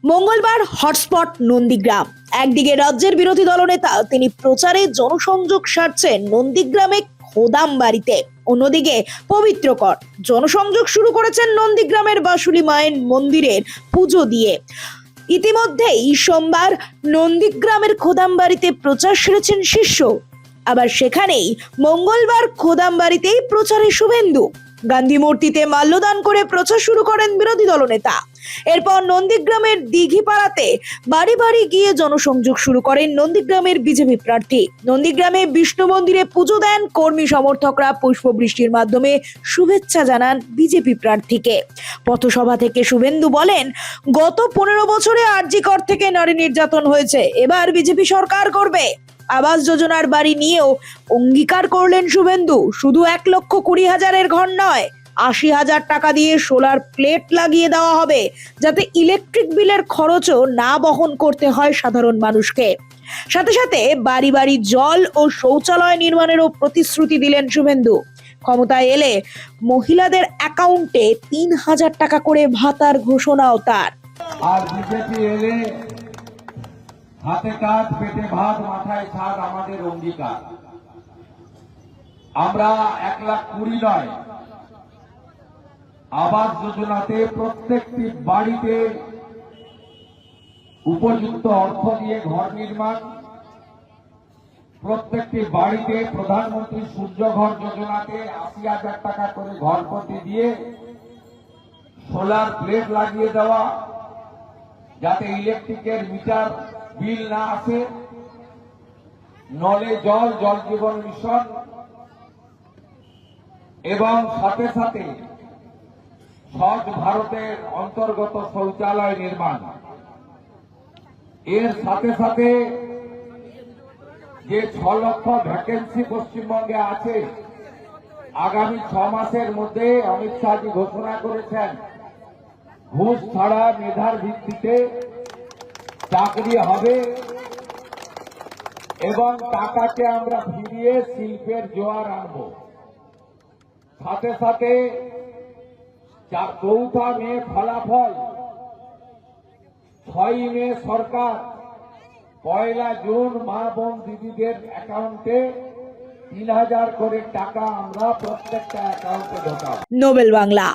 মঙ্গলবার হটস্পট নন্দীগ্রাম। একদিকে রাজ্যের বিরোধী দলনেতা তিনি প্রচারে জনসংযোগ সারছেন নন্দীগ্রামে খোদাম বাড়িতে, অন্যদিকে পবিত্রকর জনসংযোগ শুরু করেছেন নন্দীগ্রামের বাসুলি মায়ের মন্দিরের পুজো দিয়ে। ইতিমধ্যেই সোমবার নন্দীগ্রামের খোদাম বাড়িতে প্রচার সেরেছেন শিষ্য, আবার সেখানেই মঙ্গলবার খোদাম বাড়িতেই প্রচারে শুভেন্দু। গান্ধী মূর্তিতে মাল্যদান করে প্রচার শুরু করেন বিরোধী দলনেতা। এরপর নন্দীগ্রামের দিঘিপাড়াতে বাড়ি বাড়ি গিয়ে জনসংযোগ শুরু করেন নন্দীগ্রামের বিজেপি প্রার্থী। নন্দীগ্রামে বিষ্ণু মন্দিরে পুজো দেন কর্মী সমর্থকরা, পুষ্পবৃষ্টির মাধ্যমে শুভেচ্ছা জানান বিজেপি প্রার্থীকে। পথসভা থেকে শুভেন্দু বলেন, গত 15 বছরে আরজিকর থেকে নারী নির্যাতন হয়েছে, এবার বিজেপি সরকার করবে। আবাস যোজনার বাড়ি নিয়েও অঙ্গীকার করলেন শুভেন্দু। শুধু 1,20,000 ঘর নয়, 80,000 টাকা দিয়ে সোলার প্লেট লাগিয়ে দেওয়া হবে, যাতে ইলেকট্রিক বিলের খরচও না বহন করতে হয় সাধারণ মানুষকে। সাথে সাথে বাড়ি বাড়ি জল ও শৌচালয় নির্মাণেরও প্রতিশ্রুতি দিলেন শুভেন্দু। ক্ষমতায় এলে মহিলাদের অ্যাকাউন্টে 3,000 টাকা করে ভাতার ঘোষণাও তার। আর বিজেপি এলে হাতে কাজ, পেটে ভাত, মাথায় ছাদ আমাদের অঙ্গীকার। আমরা 1,20,000 নয়, আবাস যোজনাতে প্রত্যেকটি বাড়িতে উপযুক্ত অর্থ দিয়ে ঘর নির্মাণ, প্রত্যেকটি বাড়িতে প্রধানমন্ত্রী সূর্য ঘর যোজনাতে 80,000 টাকা করে ঘর প্রতি দিয়ে সোলার প্লেট লাগিয়ে দেওয়া, যাতে ইলেকট্রিকের মিটার বিল না আসে, নলে জল, জল জীবন মিশন, এবং সাথে সাথে স্বচ্ছ ভারতের অন্তর্গত শৌচালয় নির্মাণ। এর সাথে সাথে যে 6 লক্ষ ভ্যাকেন্সি পশ্চিমবঙ্গে আছে, আগামী 6 মাসের মধ্যে অমিত শাহজি ঘোষণা করেছেন ঘুষ ছাড়া মেধার ভিত্তিতে চাকরি হবে এবং টাকাকে আমরা ফিরিয়ে শিল্পের জোয়ার আনব। সাথে সাথে 4 মে ফলাফল, 6 মে সরকার, 1 জুন মা বোন দিদিদের অ্যাকাউন্টে 3,000 করে টাকা আমরা প্রত্যেকটা অ্যাকাউন্টে ঢোকাব। নোবেল বাংলা।